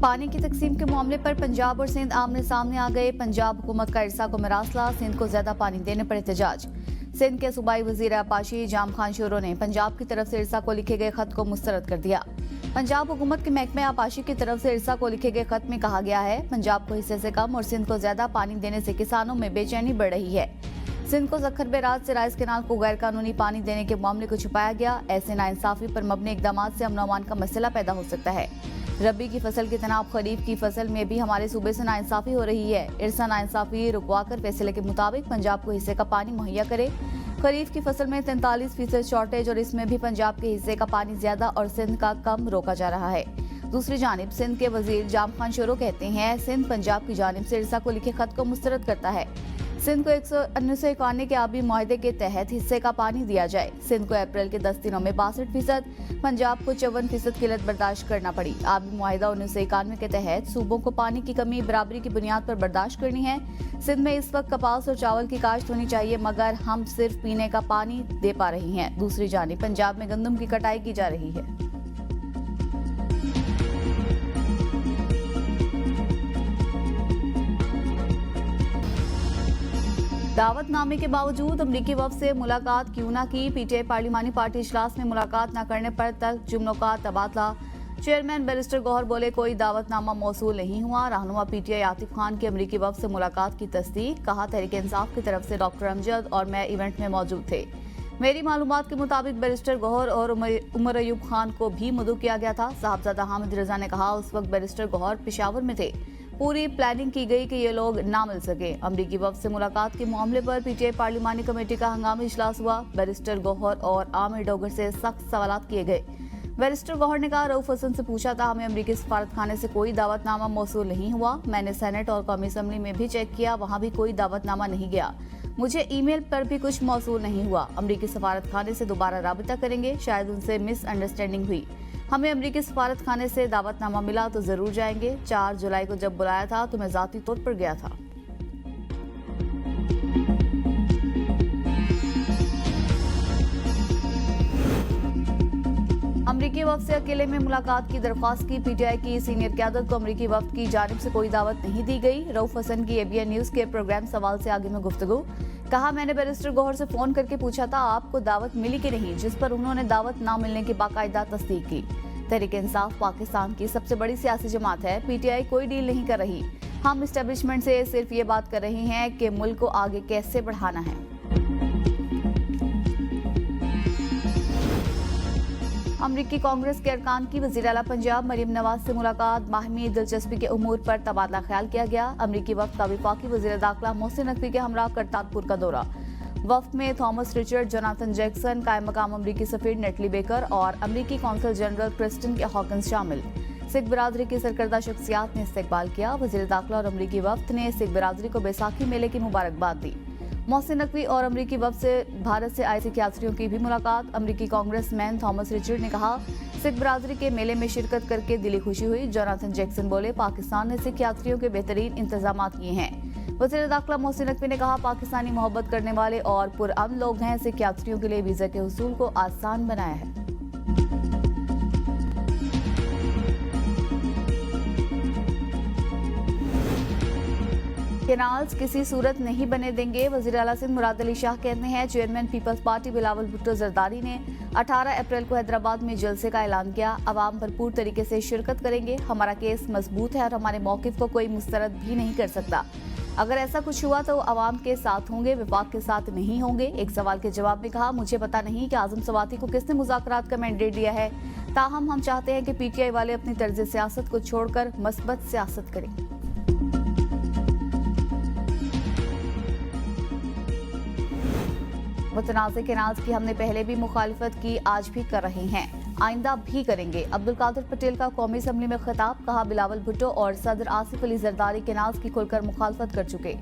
पानी की तकसीम के मामले पर पंजाब और सिंध आमने सामने आ गए। पंजाब हुकूमत का इरसा को मरासला, सिंध को ज्यादा पानी देने पर एहतजाज। सिंध के सूबाई वजीर आपाशी जाम खान शोरो ने पंजाब की तरफ से इरसा को लिखे गए खत को मुस्तरद कर दिया। पंजाब हुकूमत के महकमे आपाशी की तरफ से इरसा को लिखे गए खत में कहा गया है, पंजाब को हिस्से से कम और सिंध को ज्यादा पानी देने से किसानों में बेचैनी बढ़ रही है। सिंध को सखर बेराज से राइस कैनाल को गैर कानूनी पानी देने के मामले को छुपाया गया। ऐसे नाइंसाफी पर मबनी इकदाम से अमन अमान का मसला पैदा हो सकता है। रबी की फसल के तनाब खरीफ की फसल में भी हमारे सूबे से नाइंसाफी हो रही है। इरसा नाइंसाफी रुकवाकर फैसले के मुताबिक पंजाब को हिस्से का पानी मुहैया करे। खरीफ की फसल में 43% शॉर्टेज और इसमें भी पंजाब के हिस्से का पानी ज्यादा और सिंध का कम रोका जा रहा है। दूसरी जानिब सिंध के वजीर जाम खान शोरो कहते हैं, सिंध पंजाब की जानिब से इरसा को लिखे खत को मुस्तरद करता है। सिंध को 1991 के आबी मुआहदे के तहत हिस्से का पानी दिया जाए। सिंध को अप्रैल के 10 दिनों में 62%, पंजाब को 54% किल्लत बर्दाश्त करना पड़ी। आबी मुआहदा 1991 के तहत सूबों को पानी की कमी बराबरी की बुनियाद पर बर्दाश्त करनी है। सिंध में इस वक्त कपास और चावल की काश्त होनी चाहिए, मगर हम सिर्फ पीने का पानी दे पा रही हैं। दूसरी जानिब पंजाब में गंदम की कटाई की जा रही है। दावतनामे के बावजूद अमरीकी वफ्द से मुलाकात क्यों न की? पीटीआई पार्लिमानी पार्टी इजलास में मुलाकात न करने पर जुमलों का तबादला। चेयरमैन बैरिस्टर गौहर बोले, कोई दावतनामा मौसूल नहीं हुआ। रहनुमा पीटीआई आतिफ खान की अमरीकी वफ्द से मुलाकात की तस्दीक। कहा, तहरीक इंसाफ की तरफ से डॉक्टर अमजद और मैं इवेंट में मौजूद थे। मेरी मालूमात के मुताबिक बैरिस्टर गौहर और उमर अयूब खान को भी मदऊ किया गया था। साहबजादा हामिद रजा ने कहा, उस वक्त बैरिस्टर गौहर पेशावर में थे। पूरी प्लानिंग की गई कि ये लोग ना मिल सके। अमरीकी वफ्द से मुलाकात के मामले पर पीटीआई पार्लिमानी कमेटी का हंगामी इजलास हुआ। बैरिस्टर गौहर और आमिर डोगर से सख्त सवालात किए गए। बैरिस्टर गौहर ने कहा, रऊफ हसन से पूछा था, हमें अमरीकी सफारतखाने से कोई दावतनामा मौसूल नहीं हुआ। मैंने सेनेट और कौमी असम्बली में भी चेक किया, वहाँ भी कोई दावतनामा नहीं गया। मुझे ईमेल पर भी कुछ मौसूल नहीं हुआ। अमरीकी सफारतखाने से दोबारा राबिता करेंगे, शायद उनसे मिसअंडरस्टैंडिंग हुई। हमें अमरीकी सफारतखाने से दावतनामा मिला तो जरूर जाएंगे। 4 जुलाई को जब बुलाया था तो मैं जाती तौर पर गया था। अमरीकी वफ्द से अकेले में मुलाकात की दरख्वास्त की। पीटीआई की सीनियर क़यादत को अमरीकी वफ्द की जानिब से कोई दावत नहीं दी गई। रऊफ हसन की एबीएन न्यूज के प्रोग्राम सवाल से आगे में गुफ्तगू। कहा, मैंने बैरिस्टर गौहर से फोन करके पूछा था आपको दावत मिली कि नहीं, जिस पर उन्होंने दावत ना मिलने की बाकायदा तस्दीक की। तहरीक इंसाफ पाकिस्तान की सबसे बड़ी सियासी जमात है। पीटीआई कोई डील नहीं कर रही। हम एस्टेब्लिशमेंट से सिर्फ ये बात कर रहे हैं कि मुल्क को आगे कैसे बढ़ाना है। अमरीकी कांग्रेस के अरकान की वज़ीर आला पंजाब मरीम नवाज से मुलाकात। बाहमी दिलचस्पी के उमूर पर तबादला ख्याल किया गया। अमरीकी वफ्द का वफाकी वज़ीर दाखिला मोहसिन नकवी के हमरा करतारपुर का दौरा। वफ्द में थॉमस रिचर्ड, जोनाथन जैक्सन, कायम मकाम अमरीकी सफीर नेटली बेकर और अमरीकी कौंसल जनरल क्रिस्टन के हॉकिंस शामिल। सिख बरादरी की सरकर्दा शख्सियात ने इस्तकबाल किया। वज़ीर दाखिला और अमरीकी वफ्द ने सिख बरादरी को बैसाखी मेले की मुबारकबाद दी। मोहसिन नकवी और अमरीकी वफ्द से भारत से आए सिख यात्रियों की भी मुलाकात। अमरीकी कांग्रेसमैन थॉमस रिचर्ड ने कहा, सिख बरादरी के मेले में शिरकत करके दिली खुशी हुई। जोनाथन जैक्सन बोले, पाकिस्तान ने सिख यात्रियों के बेहतरीन इंतजाम किए हैं। वज़ीर दाखिला मोहसिन नकवी ने कहा, पाकिस्तानी मोहब्बत करने वाले और पुरअमन लोग हैं। सिख यात्रियों के लिए वीजा के हुसूल को आसान बनाया है। केनाल्स किसी सूरत नहीं बने देंगे। वज़ीर आला सिंध मुराद अली शाह कहते हैं, चेयरमैन पीपल्स पार्टी बिलावल भुट्टो जरदारी ने 18 अप्रैल को हैदराबाद में जलसे का ऐलान किया। अवाम भरपूर तरीके से शिरकत करेंगे। हमारा केस मजबूत है और हमारे मौक़िफ़ को कोई मुस्तरद भी नहीं कर सकता। अगर ऐसा कुछ हुआ तो अवाम के साथ होंगे, विफाक के साथ नहीं होंगे। एक सवाल के जवाब में कहा, मुझे पता नहीं कि आज़म सवाती को किसने मुज़ाकरात का मैंडेट दिया है। ताहम हम चाहते हैं कि पीटीआई वाले अपनी तर्ज सियासत को छोड़कर मस्बत सियासत करें। मुतनाज़े केनाल्स की हमने पहले भी मुखालिफत की, आज भी कर रहे हैं, आइंदा भी करेंगे। अब्दुल कादिर पटेल का कौमी असम्बली में खिताब। कहा, बिलावल भुट्टो और सदर आसिफ अली जरदारी केनाल्स की खुलकर मुखालफत कर चुके।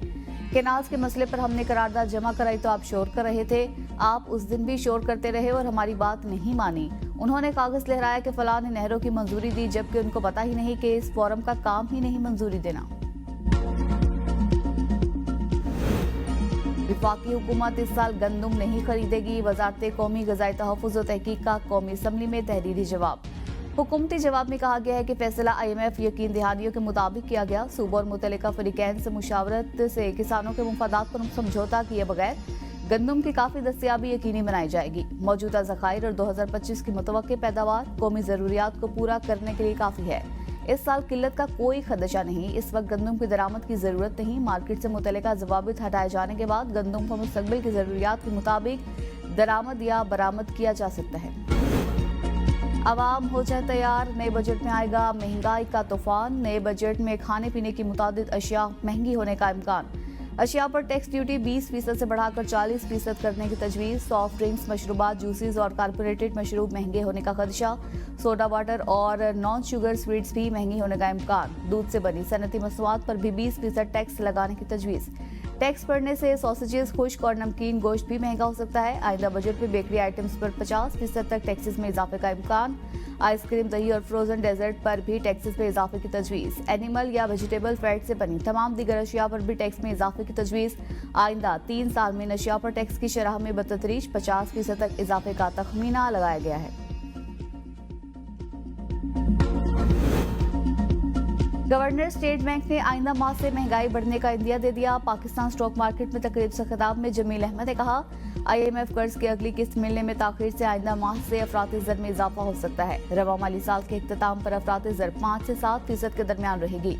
केनाल्स के मसले पर हमने करारदाद जमा कराई तो आप शोर कर रहे थे। आप उस दिन भी शोर करते रहे और हमारी बात नहीं मानी। उन्होंने कागज लहराया कि फलां ने नहरों की मंजूरी दी, जबकि उनको पता ही नहीं कि इस फोरम का काम ही नहीं मंजूरी देना। वफाकी हुकूमत इस साल गंदम नहीं खरीदेगी। वजारत कौमी ग़िज़ाई तहफ़्फ़ुज़ व तहक़ीक़ का कौमी असम्बली में तहरीरी जवाब। हुकूमती जवाब में कहा गया है कि फैसला IMF यकीन दहानियों के मुताबिक किया गया। सूबों और मुतल्लिका फरीकैन से मुशावरत से किसानों के मुफादात पर समझौता किए बगैर गंदम की काफी दस्तयाबी यकीनी बनाई जाएगी। मौजूदा ज़खायर और 2025 की मुतवक्की पैदावार कौमी ज़रूरियात को पूरा करने के लिए काफ़ी है। इस साल किल्लत का कोई खदशा नहीं। इस वक्त गंदम की दरामद की ज़रूरत नहीं। मार्केट से मुतल्लिका ज़वाबित हटाए जाने के बाद गंदम को मुस्तकबिल की ज़रूरियात के मुताबिक दरामद या बरामद किया जा सकता है। आवाम हो जाए तैयार, नए बजट में आएगा महंगाई का तूफान। नए बजट में खाने पीने की मुतादिद अशिया महंगी होने का इम्कान। अशिया पर टैक्स ड्यूटी 20% से बढ़ाकर 40% करने की तजवीज़। सॉफ्ट ड्रिंक्स, मशरूबात, जूसेस और कारपोरेटेड मशरूब महंगे होने का खदशा। सोडा वाटर और नॉन शुगर स्वीट्स भी महंगी होने का इम्कान। दूध से बनी सनती मसनूआत पर भी 20% टैक्स लगाने की तजवीज़। टैक्स बढ़ने से सॉसेजेस, खुश्क और नमकीन गोश्त भी महंगा हो सकता है। आइंदा बजट में बेकरी आइटम्स पर 50% तक टैक्सेस में इजाफे का इम्कान। आइसक्रीम, दही और फ्रोजन डेजर्ट पर भी टैक्सेस में इजाफे की तजवीज़। एनिमल या वेजिटेबल फैट से बनी तमाम दीगर अशिया पर भी टैक्स में इजाफे की तजवीज़। आइंदा 3 साल में अशिया पर टैक्स की शरह में बतदरीज 50% तक इजाफे का तखमीना लगाया गया है। गवर्नर स्टेट बैंक ने आइंदा माह से महंगाई बढ़ने का इंदिया दे दिया। पाकिस्तान स्टॉक मार्केट में तकरीब से खिताब में जमील अहमद ने कहा, IMF कर्ज की अगली किस्त मिलने में ताखीर से आइंदा माह से अफराती ज़र में इजाफा हो सकता है। रवा माली साल के इख्तिताम पर अफराती ज़र 5 से 7% के दरमियान रहेगी।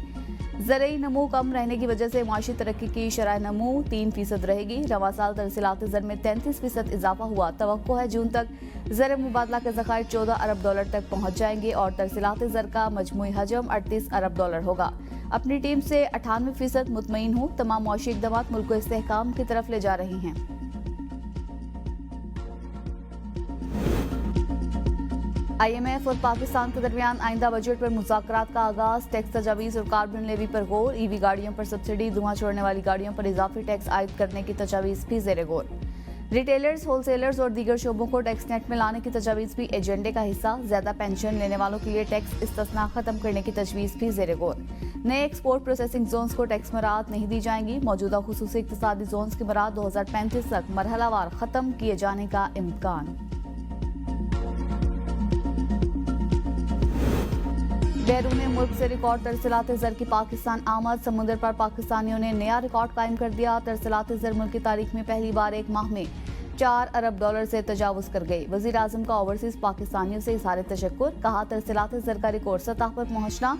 ज़रई नमू कम रहने की वजह से माशी तरक्की की शरह नमू 3% रहेगी। रवा साल तरसीलाती ज़र में 33% इजाफा हुआ। तवक्को है जून तक ज़र मुबादला के ज़खायर $14 अरब तक पहुँच जाएंगे और तरसीलाती ज़र का मजमूई हजम $38 अरब होगा। अपनी टीम से 98% मुतमईन हूँ। तमाम मौशी इक़दाम मुल्क को इस्तेहकाम की तरफ ले जा रहे हैं। IMF और पाकिस्तान के दरमियान आइंदा बजट पर मुज़ाकरात का आगाज। टैक्स तजावीज़ और कार्बन लेवी पर गौर। EV गाड़ियों पर सब्सिडी, धुआं छोड़ने वाली गाड़ियों पर इजाफी टैक्स आयद करने की तजावीज़ भी ज़ेरे गौर। रिटेलर्स, होलसेलर्स और दीगर शोबों को टैक्स नेट में लाने की तजावीज़ भी एजेंडे का हिस्सा। ज्यादा पेंशन लेने वालों के लिए टैक्स इस्तिस्ना खत्म करने की तजवीज़ भी ज़ेरे गौर। नए एक्सपोर्ट प्रोसेसिंग जोन्स को टैक्स में राहत नहीं दी जाएंगी। मौजूदा खुसूसी इक़्तिसादी जोन्स की मराद 2035 तक मरहलावार खत्म किए जाने का इम्कान। बैरून मुल्क से रिकॉर्ड तरसीलाती ज़र की पाकिस्तान आमद। समुद्र पर पाकिस्तानियों ने नया रिकॉर्ड कायम कर दिया। तरसीलाती ज़र मुल्क की तारीख में पहली बार एक माह में $4 अरब से तजावुज कर गई। वज़ीर आज़म का ओवरसीज पाकिस्तानियों से इज़हार तशक्कुर। कहा, तरसीलाती ज़र का रिकॉर्ड सतह पर पहुँचना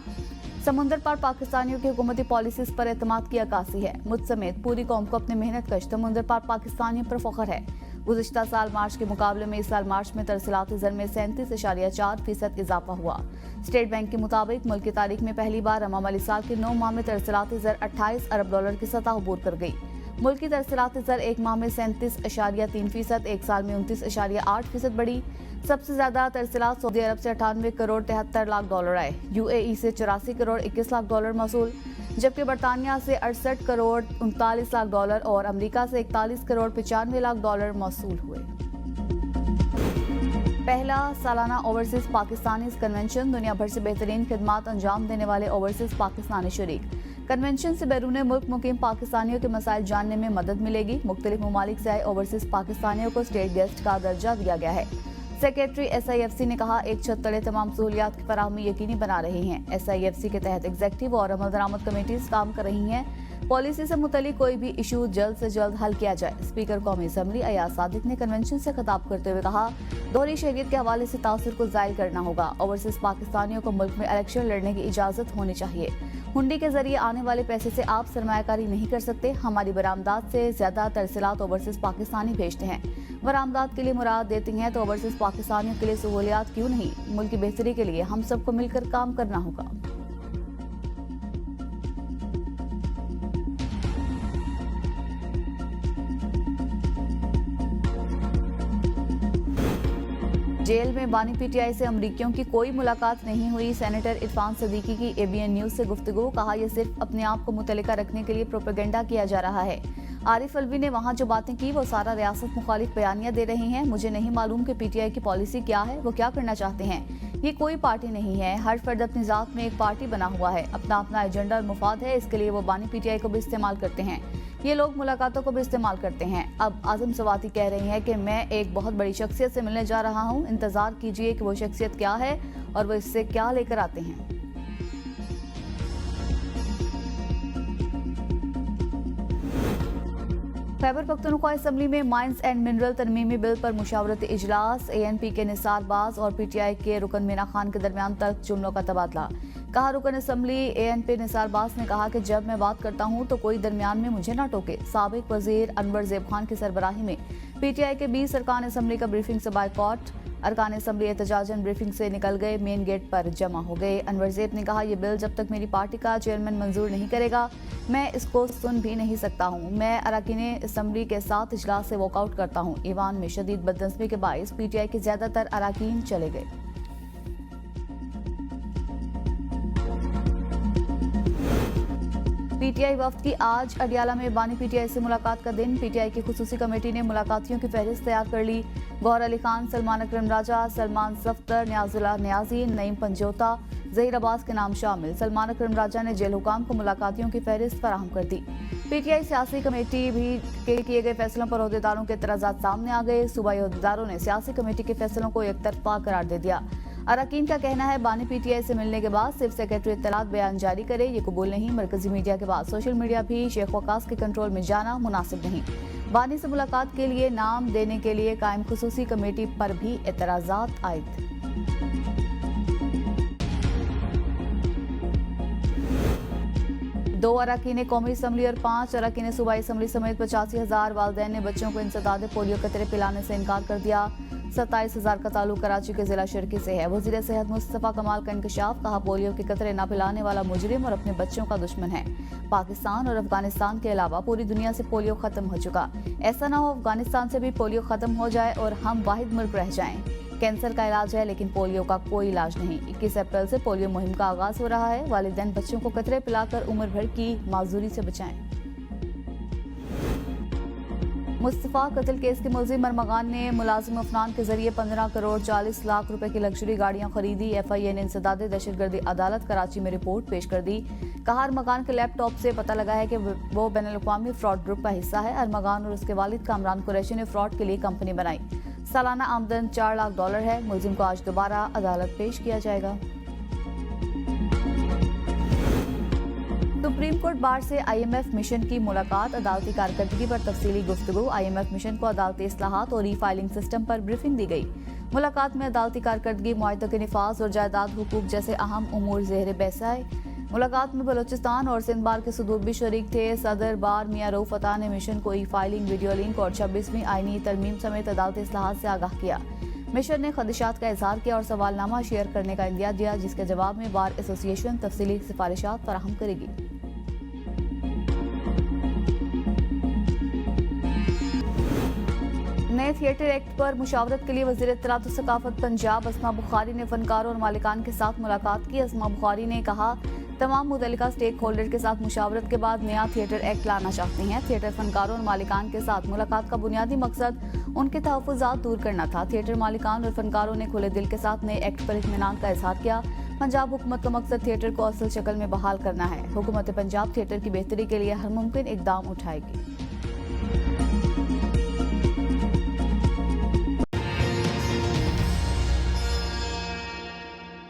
समुद्र पर पाकिस्तानियों की हुकूमती पॉलिसीज पर एतमाद की अक्कासी है। मुझ समेत पूरी कौम को अपने मेहनत कश समुद्र पर पाकिस्तानियों पर फख्र है। गुज़िश्ता साल मार्च के मुकाबले में इस साल मार्च में तरसीलाती ज़र में 37.4% इजाफा हुआ। स्टेट बैंक के मुताबिक मुल्क की तारीख में पहली बार रवा माली साल के 9 माह में तरसीलाती ज़र $28 अरब की सतह अबूर कर गई। मुल्क की तरसीलाती ज़र एक माह में 37.3%, एक साल में 29.8% बढ़ी। सबसे ज्यादा तरसीलात सऊदी अरब से 98 करोड़ 73 लाख डॉलर आए। UAE से 84 करोड़ 21 लाख डॉलर मौसूल, जबकि बरतानिया से 68 करोड़ 39 लाख डॉलर और अमेरिका से 41 करोड़ 95 लाख डॉलर मौसूल हुए। पहला सालाना ओवरसीज पाकिस्तानी कन्वेंशन। दुनिया भर से बेहतरीन खिदमात अंजाम देने वाले ओवरसीज पाकिस्तानी शरीक। कन्वेंशन से बैरून मुल्क मुकीम पाकिस्तानियों के मसाइल जानने में मदद मिलेगी। मुख्तलिफ ममालिक से आए ओवरसीज पाकिस्तानियों को स्टेट गेस्ट का दर्जा दिया गया है। सेक्रेटरी SIFC ने कहा, एक छत तले तमाम सहूलियात की फराहमी यकीनी बना रही हैं। SIFC के तहत एग्जेक्टिव और अमल दरामद कमेटीज काम कर रही हैं। पॉलिसी से मुतल्लिक कोई भी इशू जल्द से जल्द हल किया जाए। स्पीकर कौमी असम्बली अयाज सादिक ने कन्वेंशन से खिताब करते हुए कहा, दोहरी शहरियत के हवाले से तासुर को जायल करना होगा। ओवरसीज पाकिस्तानियों को मुल्क में इलेक्शन लड़ने की इजाजत होनी चाहिए। हुंडी के जरिए आने वाले पैसे से आप सरमायाकारी नहीं कर सकते। हमारी बरामदात से ज्यादा तरसीलात ओवरसीज पाकिस्तानी भेजते हैं। बरामदात के लिए मुराद देती हैं तो ओवरसीज पाकिस्तानियों के लिए सहूलियात क्यों नहीं। मुल्क की बेहतरी के लिए हम सबको मिलकर काम करना होगा। जेल में बानी PTI से अमरीकियों की कोई मुलाकात नहीं हुई। सेनेटर इरफान सदीकी की ABN न्यूज से गुफ्तगू। कहा, यह सिर्फ अपने आप को मुतल्लिका रखने के लिए प्रोपेगेंडा किया जा रहा है। आरिफ अलवी ने वहाँ जो बातें की वो सारा रियासत मुखालिफ बयानियां दे रही हैं। मुझे नहीं मालूम कि PTI की पॉलिसी क्या है, वो क्या करना चाहते हैं। ये कोई पार्टी नहीं है। हर फर्द अपनी जात में एक पार्टी बना हुआ है। अपना अपना एजेंडा और मुफाद है। इसके लिए वो बानी PTI को भी इस्तेमाल करते हैं। ये लोग मुलाकातों को भी इस्तेमाल करते हैं। अब आजम सवाती कह रही हैं कि मैं एक बहुत बड़ी शख्सियत से मिलने जा रहा हूं, इंतजार कीजिए कि वो शख्सियत क्या है और वो इससे क्या लेकर आते हैं। खैबर पख्तूनख्वा असम्बली में माइंस एंड मिनरल तरमीमी बिल पर मुशावरती इजलास। ANP के निसार बाज और PTI के रुकन मीना खान के दरमियान तल्ख जुमलों का तबादला। कहा रुकन असम्बली ANP निसार बाज ने कहा कि जब मैं बात करता हूं तो कोई दरमियान में मुझे ना टोके। साबिक वजीर अनवर ज़ेब खान की सरबराही में PTI के 20 अरकान असम्बली का ब्रीफिंग से बाइकॉट। अरकान असम्बली एहतजाजन ब्रीफिंग से निकल गए, मेन गेट पर जमा हो गए। अनवर ज़ेब ने कहा, यह बिल जब तक मेरी पार्टी का चेयरमैन मंजूर नहीं करेगा मैं इसको सुन भी नहीं सकता हूँ। मैं अरकान असम्बली के साथ इजलास से वॉकआउट करता हूँ। ईवान में शदीद बदनज़मी के बायस PTI के ज्यादातर अरकान चले गए। PTI वफ्द की आज अडियाला में बानी PTI से मुलाकात का दिन। PTI की खुसूसी कमेटी ने मुलाकातियों की फहरिस्त तैयार कर ली। गौहर अली खान, सलमान अकरम राजा, सलमान सफ्तर, न्याजुल्लाह न्याजी, नईम पंजोता, ज़हीर अब्बास के नाम शामिल। सलमान अकरम राजा ने जेल हुकाम को मुलाकातियों की फहरिस्त फराहम कर दी। PTI सियासी कमेटी भी के किए गए फैसलों पर अहदेदारों के एतराज़ात सामने आ गए। सूबाई अहदेदारों ने सियासी कमेटी के फैसलों को एकतरफा करार दे दिया। अरकान का कहना है बानी PTI से मिलने के बाद सिर्फ सेक्रेटरी इत्तलात बयान जारी करे, ये कबूल नहीं। मरकजी मीडिया के बाद सोशल मीडिया भी शेख वकास के कंट्रोल में जाना मुनासिब नहीं। बानी से मुलाकात के लिए नाम देने के लिए कायम खुसूसी कमेटी पर भी एतराज़ात आए थे। दो अरकान कौमी असम्बली और 5 अरकान सूबाई असम्बली समेत 85,000 वालिदैन ने बच्चों को इंसदाद पोलियो कतरे पिलाने से इनकार कर दिया। 27,000 का ताल्लुक कराची के जिला शिरकी से है। वज़ीर सेहत मुस्तफ़ा कमाल का इंकशाफ। कहा, पोलियो के कतरे न पिलाने वाला मुजरिम और अपने बच्चों का दुश्मन है। पाकिस्तान और अफगानिस्तान के अलावा पूरी दुनिया से पोलियो खत्म हो चुका। ऐसा ना हो अफगानिस्तान से भी पोलियो खत्म हो जाए और हम वाहिद मुल्क रह जाएं। कैंसर का इलाज है लेकिन पोलियो का कोई इलाज नहीं। 21 अप्रैल से पोलियो मुहिम का आगाज हो रहा है। वालिदैन बच्चों को कतरे पिलाकर उम्र भर की माजूरी से बचाएं। मुस्तफ़ा कत्ल केस के मुलजिम मरमगान ने मुलाजिम अफनान के जरिए 15 करोड़ 40 लाख रुपए की लग्जरी गाड़ियां खरीदी। FIA ने इंसदाद दहशतगर्दी अदालत कराची में रिपोर्ट पेश कर दी। कहा, अरमगान के लैपटॉप से पता लगा है कि वो बैनुल-अक़वामी फ्रॉड ग्रुप का हिस्सा है। अरमगान और उसके वालिद कामरान कुरैशी ने फ्रॉड के लिए कंपनी बनाई। सालाना आमदन $4 लाख है। मुलजिम को आज दोबारा अदालत पेश किया जाएगा। सुप्रीम कोर्ट बार से IMF मिशन की मुलाकात। अदालती कारकर्दगी पर तफसीली गुफ्तगू। IMF मिशन को अदालती इस्लाहात और ई-फाइलिंग सिस्टम पर ब्रीफिंग दी गई। मुलाकात में अदालती कारकर्दगी, मुआहदे के निफाज और जायदाद हुकूक जैसे अहम उमूर ज़ेर बहस आए। मुलाकात में बलोचिस्तान और सिंध बार के सदूर भी शरीक थे। सदर बार मियां रऊफ अता ने मिशन को ई-फाइलिंग, वीडियो लिंक और 26वीं आईनी तरमीम समेत अदालती इस्लाहात से आगाह किया। मिशन ने खदशात का इजहार किया और सवालनामा शेयर करने का इंदिया दिया, जिसके जवाब में बार एसोसिएशन तफसीली सिफारिशात फराहम करेगी। नए थिएटर एक्ट पर मुशावरत के लिए वज़ीर इत्तलात और सकाफत पंजाब अस्मा बुखारी ने फनकारों और मालिकान के साथ मुलाकात की। अस्मा बुखारी ने कहा, तमाम मुतल्लिका स्टेक होल्डर के साथ मुशावरत के बाद नया थिएटर एक्ट लाना चाहते हैं। थिएटर फनकारों और मालिकान के साथ मुलाकात का बुनियादी मकसद उनके तहफ़्फ़ुज़ात दूर करना था। थिएटर मालिकान और फनकारों ने खुले दिल के साथ नए एक्ट पर इत्मीनान का इजहार किया। पंजाब हुकूमत का मकसद थिएटर को असल शक्ल में बहाल करना है। हुकूमत पंजाब थिएटर की बेहतरी के लिए हर मुमकिन इकदाम उठाएगी।